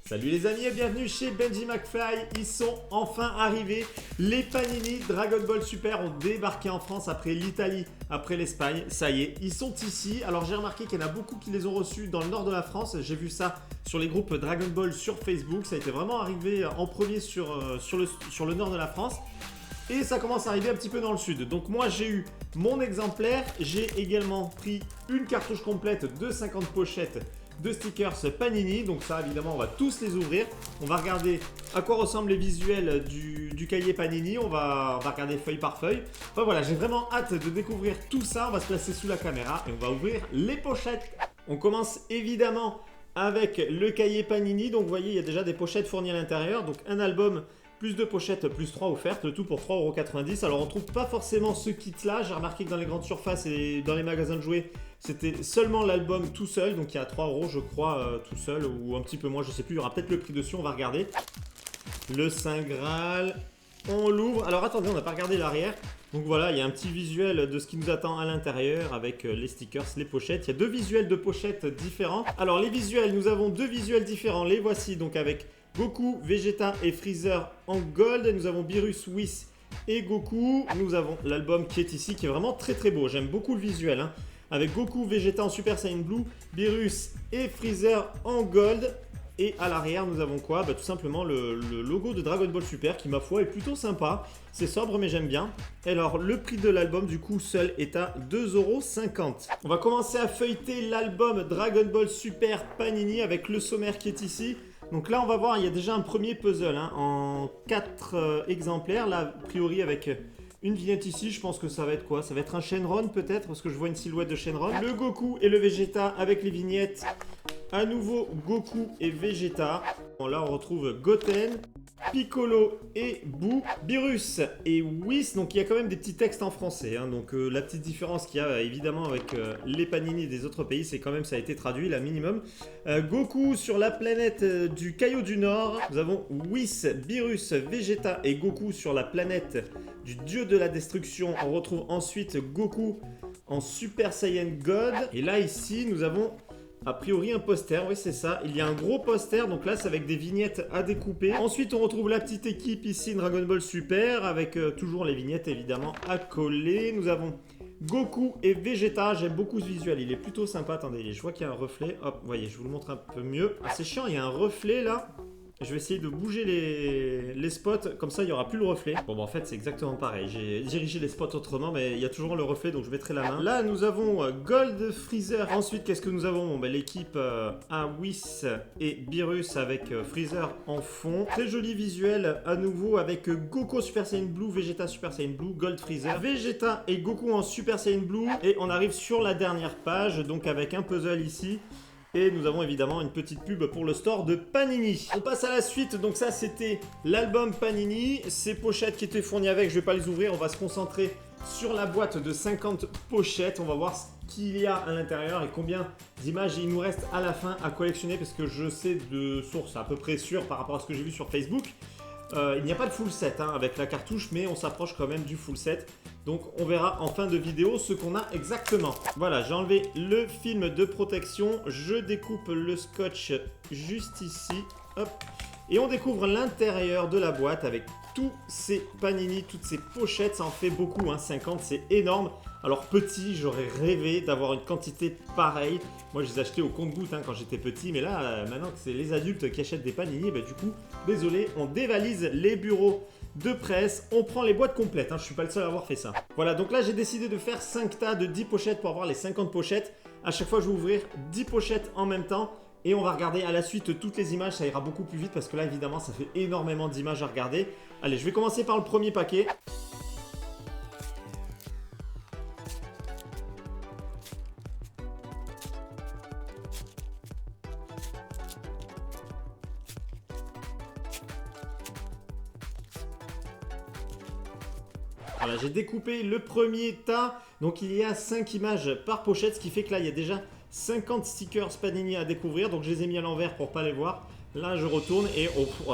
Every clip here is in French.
Salut les amis et bienvenue chez Benji McFly. Ils sont enfin arrivés. Les Panini Dragon Ball Super ont débarqué en France après l'Italie, après l'Espagne. Ça y est, ils sont ici. Alors j'ai remarqué qu'il y en a beaucoup qui les ont reçus dans le nord de la France. J'ai vu ça sur les groupes Dragon Ball sur Facebook. Ça a été vraiment arrivé en premier sur le nord de la France. Et ça commence à arriver un petit peu dans le sud. Donc moi j'ai eu mon exemplaire. J'ai également pris une cartouche complète de 50 pochettes de stickers Panini. Donc ça évidemment on va tous les ouvrir. On va regarder à quoi ressemblent les visuels du cahier Panini. On va regarder feuille par feuille. Enfin voilà, j'ai vraiment hâte de découvrir tout ça. On va se placer sous la caméra et on va ouvrir les pochettes. On commence évidemment avec le cahier Panini. Donc vous voyez, il y a déjà des pochettes fournies à l'intérieur. Donc un album plus 2 pochettes, plus 3 offertes, le tout pour 3,90 €. Alors on trouve pas forcément ce kit là, j'ai remarqué que dans les grandes surfaces et dans les magasins de jouets, c'était seulement l'album tout seul, donc il y a 3 € je crois tout seul, ou un petit peu moins, je sais plus, il y aura peut-être le prix dessus, on va regarder. Le Saint Graal, on l'ouvre, alors attendez, on n'a pas regardé l'arrière. Donc voilà, il y a un petit visuel de ce qui nous attend à l'intérieur avec les stickers, les pochettes. Il y a deux visuels de pochettes différents. Alors les visuels, nous avons deux visuels différents, les voici donc avec Goku, Vegeta et Freezer en gold. Nous avons Beerus, Whis et Goku. Nous avons l'album qui est ici, qui est vraiment très très beau. J'aime beaucoup le visuel, hein. Avec Goku, Vegeta en Super Saiyan Blue, Beerus et Freezer en gold. Et à l'arrière, nous avons quoi? Tout simplement le logo de Dragon Ball Super qui, ma foi, est plutôt sympa. C'est sobre, mais j'aime bien. Et alors, le prix de l'album, du coup, seul est à 2,50 €. On va commencer à feuilleter l'album Dragon Ball Super Panini avec le sommaire qui est ici. Donc là, on va voir, il y a déjà un premier puzzle en 4 exemplaires. Là, a priori, avec une vignette ici, je pense que ça va être quoi? Ça va être un Shenron peut-être, parce que je vois une silhouette de Shenron. Le Goku et le Vegeta avec les vignettes. À nouveau, Goku et Vegeta. Bon, là, on retrouve Goten, Piccolo et Boo, Beerus et Whis. Donc il y a quand même des petits textes en français, hein. Donc la petite différence qu'il y a évidemment avec les Panini des autres pays, c'est quand même ça a été traduit là minimum. Goku sur la planète du Caillou du Nord. Nous avons Whis, Beerus, Vegeta et Goku sur la planète du dieu de la destruction. On retrouve ensuite Goku en Super Saiyan God. Et là ici nous avons a priori un poster, oui c'est ça, il y a un gros poster, donc là c'est avec des vignettes à découper. Ensuite on retrouve la petite équipe ici, Dragon Ball Super, avec toujours les vignettes évidemment à coller. Nous avons Goku et Vegeta, j'aime beaucoup ce visuel, il est plutôt sympa. Attendez, je vois qu'il y a un reflet, hop, vous voyez, je vous le montre un peu mieux. Ah c'est chiant, il y a un reflet là. Je vais essayer de bouger les spots, comme ça il n'y aura plus le reflet. Bon, en fait c'est exactement pareil, j'ai dirigé les spots autrement, mais il y a toujours le reflet, donc je mettrai la main. Là nous avons Gold, Freezer. Ensuite qu'est-ce que nous avons? L'équipe à Whis et Beerus avec Freezer en fond. Très joli visuel à nouveau avec Goku Super Saiyan Blue, Vegeta Super Saiyan Blue, Gold, Freezer, Vegeta et Goku en Super Saiyan Blue. Et on arrive sur la dernière page, donc avec un puzzle ici. Et nous avons évidemment une petite pub pour le store de Panini. On passe à la suite, donc ça c'était l'album Panini. Ces pochettes qui étaient fournies avec, je ne vais pas les ouvrir, on va se concentrer sur la boîte de 50 pochettes. On va voir ce qu'il y a à l'intérieur et combien d'images il nous reste à la fin à collectionner, parce que je sais de source à peu près sûre par rapport à ce que j'ai vu sur Facebook. Il n'y a pas de full set avec la cartouche, mais on s'approche quand même du full set. Donc on verra en fin de vidéo ce qu'on a exactement. Voilà, j'ai enlevé le film de protection. Je découpe le scotch juste ici. Hop. Et on découvre l'intérieur de la boîte avec tous ces Panini, toutes ces pochettes. Ça en fait beaucoup, 50, c'est énorme. Alors petit, j'aurais rêvé d'avoir une quantité pareille. Moi, je les achetais au compte-gouttes quand j'étais petit. Mais là, maintenant que c'est les adultes qui achètent des Panini, du coup, désolé, on dévalise les bureaux de presse. On prend les boîtes complètes. Je ne suis pas le seul à avoir fait ça. Voilà, donc là, j'ai décidé de faire 5 tas de 10 pochettes pour avoir les 50 pochettes. À chaque fois, je vais ouvrir 10 pochettes en même temps. Et on va regarder à la suite toutes les images. Ça ira beaucoup plus vite parce que là, évidemment, ça fait énormément d'images à regarder. Allez, je vais commencer par le premier paquet. Voilà, j'ai découpé le premier tas. Donc il y a 5 images par pochette, ce qui fait que là il y a déjà 50 stickers Panini à découvrir. Donc je les ai mis à l'envers pour pas les voir. Là je retourne et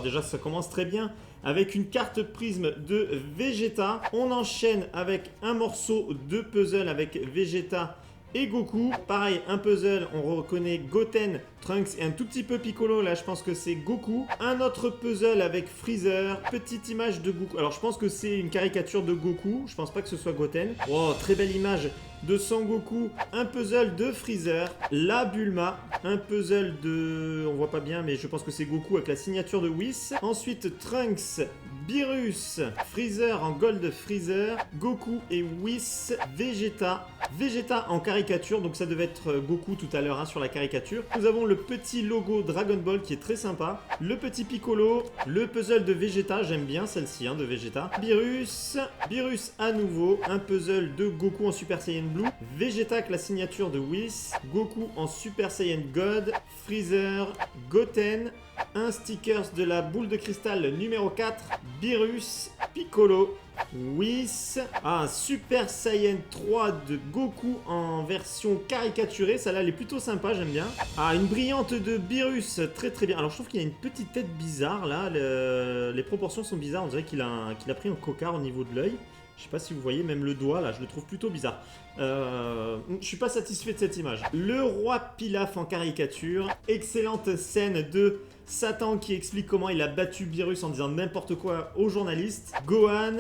déjà ça commence très bien avec une carte prisme de Vegeta. On enchaîne avec un morceau de puzzle avec Vegeta et Goku. Pareil, un puzzle, on reconnaît Goten, Trunks et un tout petit peu Piccolo. Là, je pense que c'est Goku. Un autre puzzle avec Freezer. Petite image de Goku. Alors, je pense que c'est une caricature de Goku. Je pense pas que ce soit Goten. Oh, très belle image de Sangoku. Un puzzle de Freezer. La Bulma. Un puzzle de... On voit pas bien, mais je pense que c'est Goku avec la signature de Whis. Ensuite, Trunks, Beerus, Freezer en Gold Freezer, Goku et Whis, Vegeta. Vegeta en caricature, donc ça devait être Goku tout à l'heure hein, sur la caricature. Nous avons le petit logo Dragon Ball qui est très sympa. Le petit Piccolo, le puzzle de Vegeta, j'aime bien celle-ci hein, de Vegeta. Beerus, Beerus à nouveau, un puzzle de Goku en Super Saiyan Blue. Vegeta avec la signature de Whis, Goku en Super Saiyan God, Freezer, Goten, un stickers de la boule de cristal numéro 4, Beerus, Piccolo, Whis, un Super Saiyan 3 de Goku en version caricaturée, celle-là elle est plutôt sympa, j'aime bien. Ah, une brillante de Beerus, très très bien. Alors je trouve qu'il a une petite tête bizarre là, les proportions sont bizarres, on dirait qu'il a pris un cocard au niveau de l'œil. Je sais pas si vous voyez, même le doigt là, je le trouve plutôt bizarre. Je suis pas satisfait de cette image. Le roi Pilaf en caricature. Excellente scène de Satan qui explique comment il a battu Beerus en disant n'importe quoi aux journalistes. Gohan,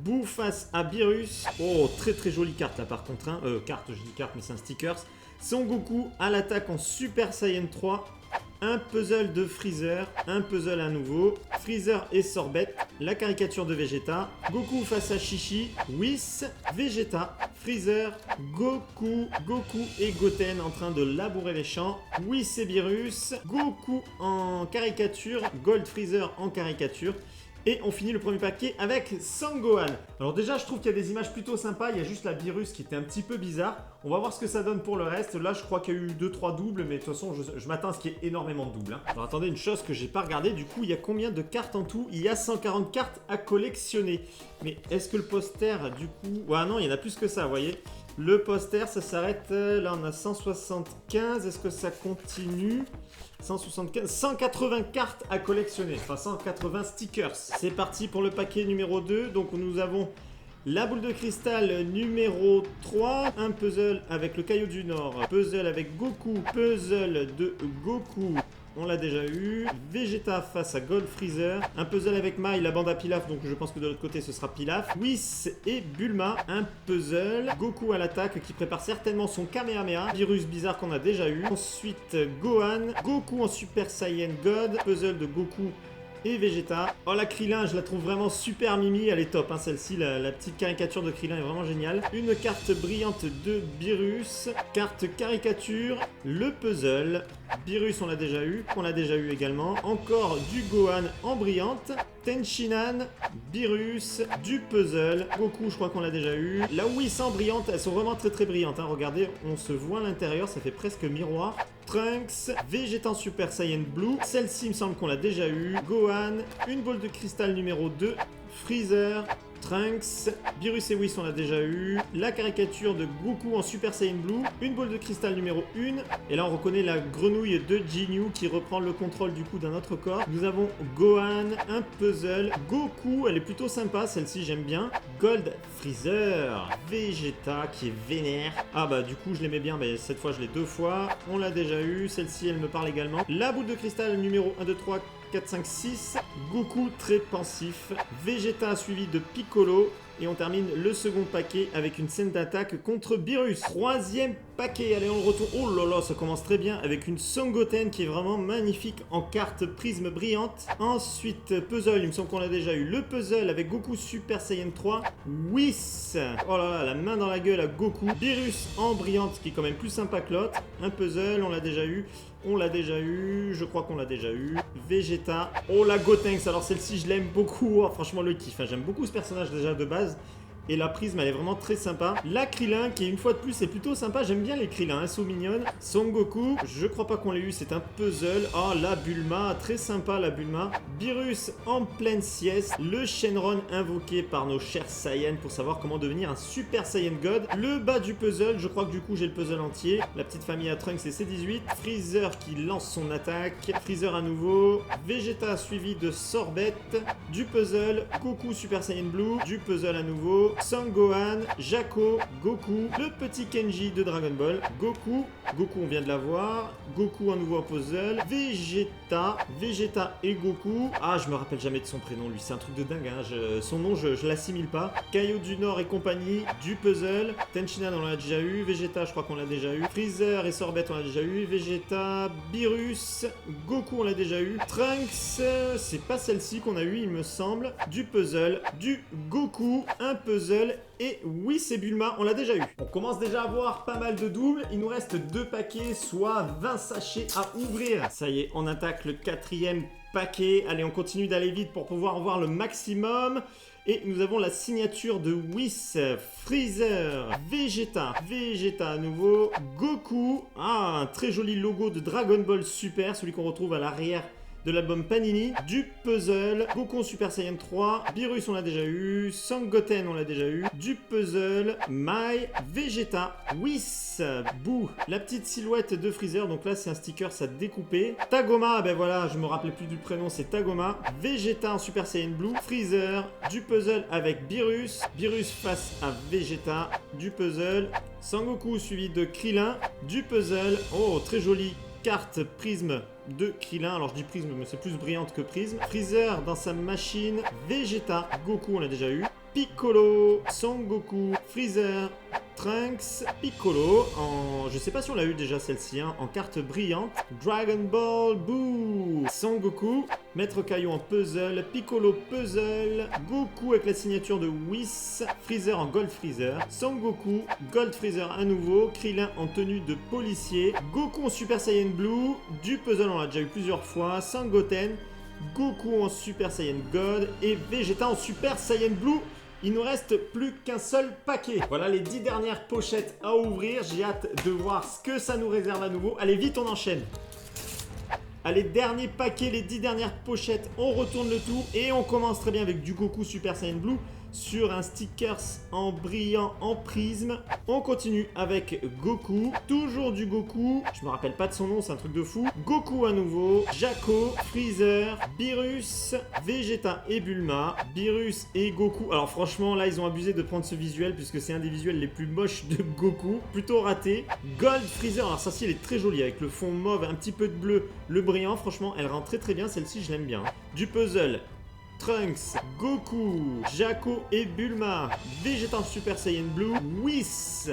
Boo face à Beerus. Oh, très très jolie carte là par contre. Hein. Carte, je dis carte, mais c'est un stickers. Son Goku à l'attaque en Super Saiyan 3. Un puzzle de Freezer, un puzzle à nouveau, Freezer et Sorbet, la caricature de Vegeta, Goku face à Chichi, Whis, Vegeta, Freezer, Goku, Goku et Goten en train de labourer les champs, Whis et Beerus, Goku en caricature, Gold Freezer en caricature. Et on finit le premier paquet avec Sangohan. Alors déjà, je trouve qu'il y a des images plutôt sympas. Il y a juste la Beerus qui était un petit peu bizarre. On va voir ce que ça donne pour le reste. Là, je crois qu'il y a eu 2-3 doubles. Mais de toute façon, je m'attends à ce qu'il y ait énormément de doubles. Hein. Alors attendez, une chose que j'ai pas regardé. Du coup, il y a combien de cartes en tout? Il y a 140 cartes à collectionner. Mais est-ce que le poster, du coup... Ouais, non, il y en a plus que ça, vous voyez. Le poster, ça s'arrête... Là, on a 175. Est-ce que ça continue? 175, 180 cartes à collectionner, enfin 180 stickers. C'est parti pour le paquet numéro 2. Donc nous avons la boule de cristal numéro 3, un puzzle avec le caillou du Nord, puzzle avec Goku, puzzle de Goku. On l'a déjà eu. Vegeta face à Gold Freezer. Un puzzle avec Mai, la bande à Pilaf. Donc je pense que de l'autre côté ce sera Pilaf. Whis et Bulma. Un puzzle. Goku à l'attaque qui prépare certainement son Kamehameha. Virus bizarre qu'on a déjà eu. Ensuite Gohan. Goku en Super Saiyan God. Puzzle de Goku et Vegeta. Oh, la Krillin, je la trouve vraiment super mimi, elle est top hein, celle-ci, la petite caricature de Krillin est vraiment géniale. Une carte brillante de Beerus, carte caricature, le puzzle. Beerus on l'a déjà eu également. Encore du Gohan en brillante. Tenshinhan, Beerus, du puzzle. Goku, je crois qu'on l'a déjà eu. La Whis en brillante, elles sont vraiment très très brillantes. Hein. Regardez, on se voit à l'intérieur, ça fait presque miroir. Trunks, Vegeta en Super Saiyan Blue. Celle-ci, il me semble qu'on l'a déjà eu. Gohan, une boule de cristal numéro 2. Freezer, Trunks, Beerus et Whis on l'a déjà eu, la caricature de Goku en Super Saiyan Blue, une boule de cristal numéro 1, et là on reconnaît la grenouille de Jinyu qui reprend le contrôle du coup d'un autre corps. Nous avons Gohan, un puzzle, Goku, elle est plutôt sympa, celle-ci j'aime bien, Gold Freezer, Vegeta qui est vénère, ah bah du coup je l'aimais bien, mais cette fois je l'ai 2 fois, on l'a déjà eu, celle-ci elle me parle également, la boule de cristal numéro 1, 2, 3, 4, 5, 6, Goku très pensif, Vegeta suivi de Piccolo, et on termine le second paquet avec une scène d'attaque contre Beerus. Troisième paquet, allez on le retourne, oh là là ça commence très bien avec une Son Goten qui est vraiment magnifique en carte prisme brillante. Ensuite puzzle, il me semble qu'on l'a déjà eu, le puzzle avec Goku Super Saiyan 3, Whis, oh là là la main dans la gueule à Goku, Beerus en brillante qui est quand même plus sympa que l'autre, un puzzle, on l'a déjà eu. On l'a déjà eu, je crois qu'on l'a déjà eu. Vegeta. Oh la Gotenks, alors celle-ci je l'aime beaucoup. Oh, franchement le kiff, hein. J'aime beaucoup ce personnage déjà de base. Et la prisme elle est vraiment très sympa. La Krillin qui une fois de plus est plutôt sympa. J'aime bien les Krillin, elles sont mignonnes. Son Goku, je crois pas qu'on l'ait eu, c'est un puzzle. Oh la Bulma, très sympa la Bulma. Beerus en pleine sieste. Le Shenron invoqué par nos chers Saiyans pour savoir comment devenir un Super Saiyan God. Le bas du puzzle, je crois que du coup j'ai le puzzle entier. La petite famille à Trunks et C18. Freezer qui lance son attaque. Freezer à nouveau. Vegeta suivi de Sorbet. Du puzzle. Goku Super Saiyan Blue. Du puzzle à nouveau. Sangohan, Jaco, Goku, le petit Kenji de Dragon Ball, Goku on vient de l'avoir, Goku un nouveau puzzle, Vegeta et Goku, ah je me rappelle jamais de son prénom lui, c'est un truc de dingue, hein. Son nom je l'assimile pas, Kaio du Nord et compagnie, du puzzle, Tenshinhan on l'a déjà eu, Vegeta je crois qu'on l'a déjà eu, Freezer et Sorbet on l'a déjà eu, Vegeta, Beerus, Goku on l'a déjà eu, Trunks, c'est pas celle-ci qu'on a eu il me semble, du puzzle, du Goku, un puzzle et oui c'est Bulma, on l'a déjà eu. On commence déjà à avoir pas mal de doubles, il nous reste 2 paquets, soit 20 sachets à ouvrir. Ça y est, on attaque le 4e paquet, allez on continue d'aller vite pour pouvoir en voir le maximum. Et nous avons la signature de Whis, Freezer, Vegeta à nouveau, Goku, ah un très joli logo de Dragon Ball Super, celui qu'on retrouve à l'arrière de l'album Panini, du puzzle, Goku Super Saiyan 3, Beerus on l'a déjà eu, Sangoten on l'a déjà eu, du puzzle, Mai, Vegeta, Whis, Boo, la petite silhouette de Freezer, donc là c'est un sticker ça découpé, Tagoma, ben voilà je me rappelais plus du prénom, c'est Tagoma, Vegeta en Super Saiyan Blue, Freezer, du puzzle avec Beerus face à Vegeta, du puzzle, Sangoku suivi de Krillin, du puzzle, oh très joli carte prisme de Krillin, alors je dis prisme mais c'est plus brillante que prisme, Freezer dans sa machine, Vegeta, Goku on l'a déjà eu, Piccolo, Son Goku, Freezer, Trunks, Piccolo, je sais pas si on l'a eu déjà celle-ci, hein, en carte brillante, Dragon Ball Boo, Son Goku, Maître Kaio en puzzle, Piccolo puzzle, Goku avec la signature de Whis, Freezer en Gold Freezer, Son Goku, Gold Freezer à nouveau, Krillin en tenue de policier, Goku en Super Saiyan Blue, du puzzle on l'a déjà eu plusieurs fois, Sangoten, Goku en Super Saiyan God et Vegeta en Super Saiyan Blue. Il nous reste plus qu'un seul paquet. Voilà les 10 dernières pochettes à ouvrir. J'ai hâte de voir ce que ça nous réserve à nouveau. Allez, vite, on enchaîne. Allez, dernier paquet, les 10 dernières pochettes. On retourne le tout et on commence très bien avec du Goku Super Saiyan Blue sur un stickers en brillant en prisme. On continue avec Goku, toujours du Goku, je me rappelle pas de son nom, c'est un truc de fou. Goku à nouveau, Jaco, Freezer, Beerus, Vegeta et Bulma, Beerus et Goku. Alors franchement là ils ont abusé de prendre ce visuel puisque c'est un des visuels les plus moches de Goku, plutôt raté. Gold Freezer, alors ça ci elle est très jolie avec le fond mauve, un petit peu de bleu, le brillant, franchement elle rend très bien, celle-ci je l'aime bien. Du puzzle, Trunks, Goku, Jaco et Bulma, Vegeta en Super Saiyan Blue, Whis,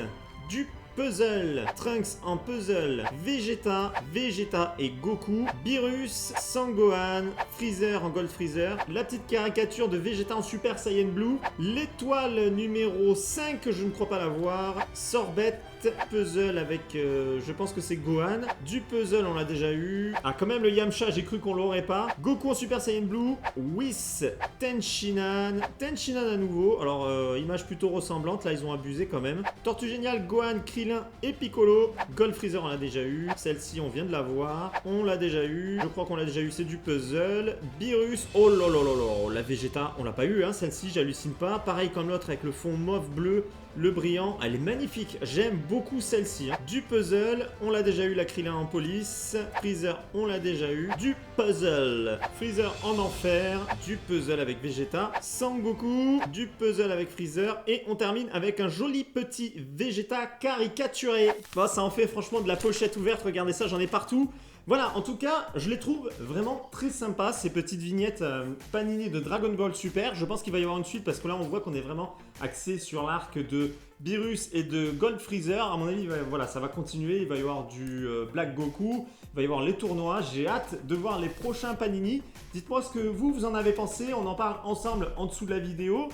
du puzzle, Trunks en puzzle, Vegeta et Goku, Beerus, Sangohan, Freezer en Gold Freezer, la petite caricature de Vegeta en Super Saiyan Blue, l'étoile numéro 5, je ne crois pas l'avoir, Sorbet, puzzle avec, je pense que c'est Gohan, du puzzle on l'a déjà eu, ah quand même le Yamcha j'ai cru qu'on l'aurait pas, Goku en Super Saiyan Blue, Whis, Tenshinhan à nouveau, alors image plutôt ressemblante, là ils ont abusé quand même, Tortue Géniale, Gohan, Krillin et Piccolo, Gold Freezer on l'a déjà eu, celle-ci on vient de la voir, on l'a déjà eu, je crois qu'on l'a déjà eu, c'est du puzzle, Beerus, oh là là là là, la Vegeta on l'a pas eu hein, celle-ci j'hallucine pas, pareil comme l'autre avec le fond mauve bleu, le brillant, elle est magnifique, j'aime beaucoup celle-ci. Hein. Du puzzle, on l'a déjà eu la Krillin en police, Freezer, on l'a déjà eu. Du puzzle, Freezer en enfer, du puzzle avec Vegeta, Sangoku, du puzzle avec Freezer, et on termine avec un joli petit Vegeta caricaturé. Bon, ça en fait franchement de la pochette ouverte, regardez ça, j'en ai partout. Voilà, en tout cas, je les trouve vraiment très sympas, ces petites vignettes Panini de Dragon Ball Super. Je pense qu'il va y avoir une suite parce que là, on voit qu'on est vraiment axé sur l'arc de Beerus et de Gold Freezer. À mon avis, voilà, ça va continuer. Il va y avoir du Black Goku, il va y avoir les tournois. J'ai hâte de voir les prochains Panini. Dites-moi ce que vous en avez pensé. On en parle ensemble en dessous de la vidéo.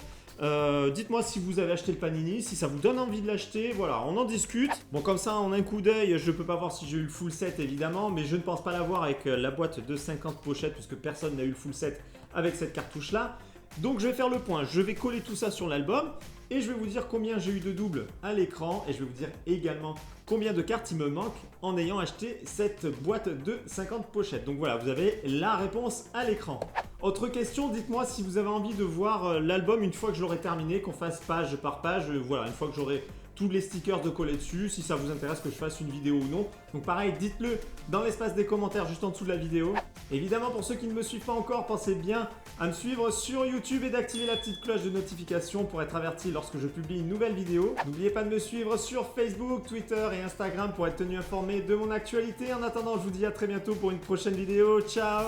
Dites-moi si vous avez acheté le Panini, si ça vous donne envie de l'acheter, voilà, on en discute. Bon, comme ça, en un coup d'œil, je peux pas voir si j'ai eu le full set évidemment, mais je ne pense pas l'avoir avec la boîte de 50 pochettes, puisque personne n'a eu le full set avec cette cartouche-là. Donc je vais faire le point, je vais coller tout ça sur l'album, et je vais vous dire combien j'ai eu de doubles à l'écran, et je vais vous dire également combien de cartes il me manque en ayant acheté cette boîte de 50 pochettes. Donc voilà, vous avez la réponse à l'écran. Autre question, dites-moi si vous avez envie de voir l'album une fois que je l'aurai terminé, qu'on fasse page par page. Voilà, une fois que j'aurai tous les stickers de coller dessus, si ça vous intéresse que je fasse une vidéo ou non. Donc pareil, dites-le dans l'espace des commentaires juste en dessous de la vidéo. Évidemment, pour ceux qui ne me suivent pas encore, pensez bien à me suivre sur YouTube et d'activer la petite cloche de notification pour être averti lorsque je publie une nouvelle vidéo. N'oubliez pas de me suivre sur Facebook, Twitter et Instagram pour être tenu informé de mon actualité. En attendant, je vous dis à très bientôt pour une prochaine vidéo. Ciao!